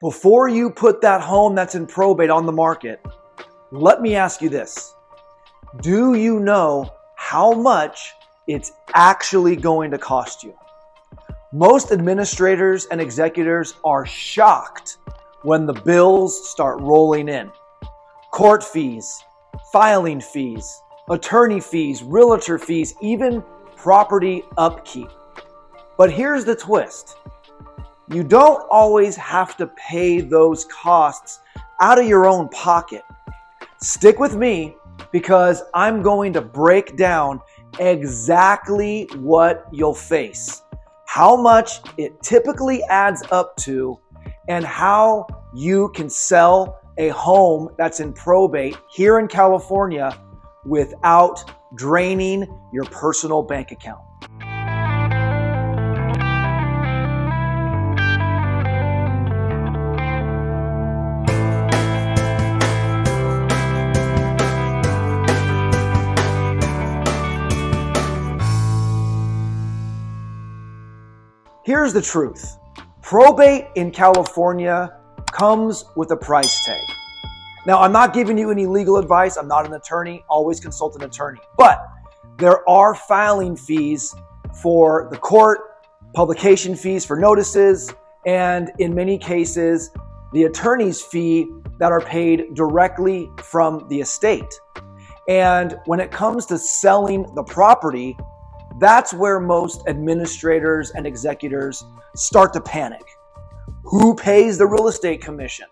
Before you put that home that's in probate on the market, let me ask you this. Do you know how much it's actually going to cost you? Most administrators and executors are shocked when the bills start rolling in. Court fees, filing fees, attorney fees, realtor fees, even property upkeep. But here's the twist. You don't always have to pay those costs out of your own pocket. Stick with me because I'm going to break down exactly what you'll face, how much it typically adds up to, and how you can sell a home that's in probate here in California without draining your personal bank account. Here's the truth. Probate in California comes with a price tag. Now, I'm not giving you any legal advice. I'm not an attorney. Always consult an attorney. But there are filing fees for the court, publication fees for notices, and in many cases, the attorney's fee that are paid directly from the estate. And when it comes to selling the property, that's where most administrators and executors start to panic. Who pays the real estate commission?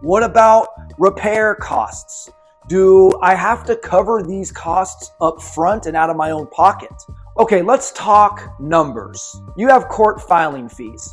What about repair costs? Do I have to cover these costs up front and out of my own pocket? Okay, let's talk numbers. You have court filing fees,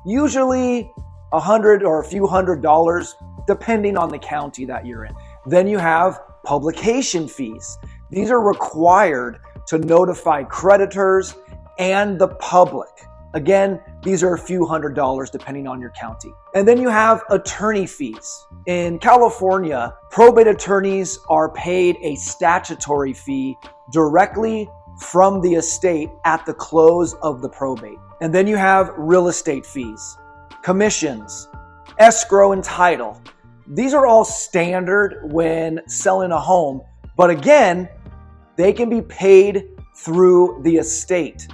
usually $100 or a few $100, depending on the county that you're in. Then you have publication fees. These are required to notify creditors and the public. Again, these are a few $100 depending on your county. And then you have attorney fees. In California, probate attorneys are paid a statutory fee directly from the estate at the close of the probate. And then you have real estate fees, commissions, escrow and title. These are all standard when selling a home, but again, they can be paid through the estate.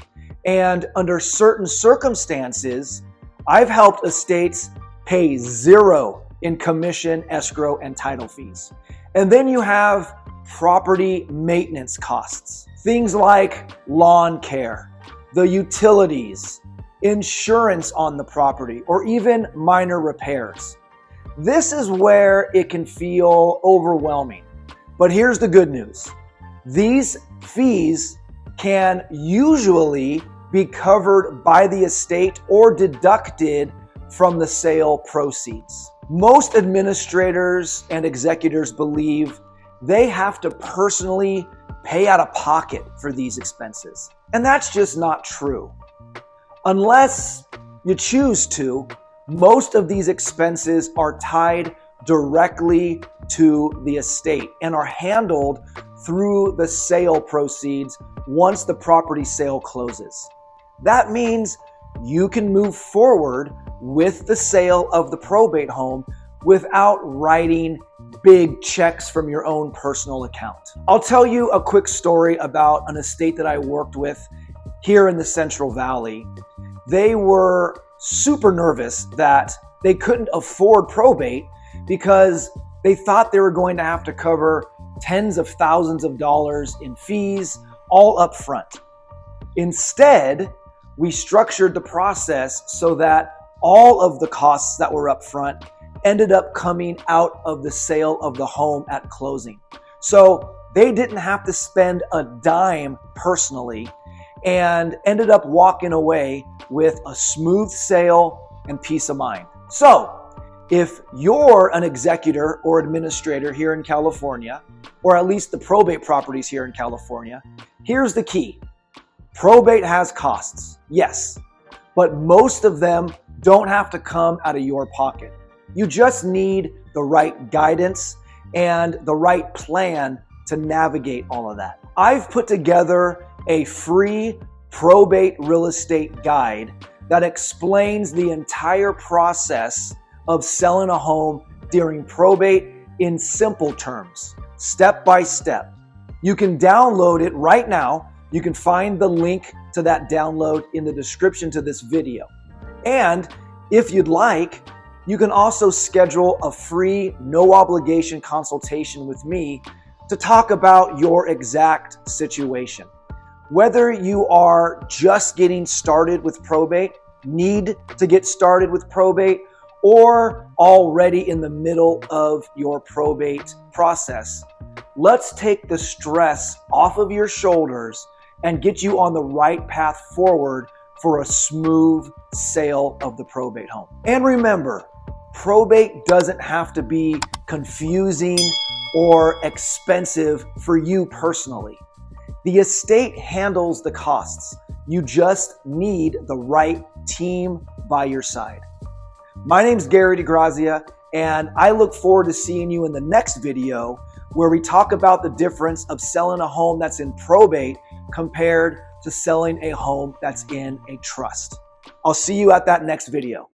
And under certain circumstances, I've helped estates pay zero in commission, escrow, and title fees. And then you have property maintenance costs. Things like lawn care, the utilities, insurance on the property, or even minor repairs. This is where it can feel overwhelming. But here's the good news. These fees can usually be covered by the estate or deducted from the sale proceeds. Most administrators and executors believe they have to personally pay out of pocket for these expenses. And that's just not true. Unless you choose to, most of these expenses are tied directly to the estate and are handled through the sale proceeds once the property sale closes. That means you can move forward with the sale of the probate home without writing big checks from your own personal account. I'll tell you a quick story about an estate that I worked with here in the Central Valley. They were super nervous that they couldn't afford probate because they thought they were going to have to cover tens of thousands of dollars in fees all up front. Instead, we structured the process so that all of the costs that were up front ended up coming out of the sale of the home at closing. So they didn't have to spend a dime personally and ended up walking away with a smooth sale and peace of mind. So if you're an executor or administrator here in California, or at least the probate properties here in California, here's the key. Probate has costs, yes, but most of them don't have to come out of your pocket. You just need the right guidance and the right plan to navigate all of that. I've put together a free probate real estate guide that explains the entire process of selling a home during probate in simple terms, step by step. You can download it right now. You can find the link to that download in the description to this video. And if you'd like, you can also schedule a free, no obligation consultation with me to talk about your exact situation. Whether you are just getting started with probate, need to get started with probate, or already in the middle of your probate process, let's take the stress off of your shoulders and get you on the right path forward for a smooth sale of the probate home. And remember, probate doesn't have to be confusing or expensive for you personally. The estate handles the costs. You just need the right team by your side. My name's Gary DiGrazia, and I look forward to seeing you in the next video where we talk about the difference of selling a home that's in probate compared to selling a home that's in a trust. I'll see you at that next video.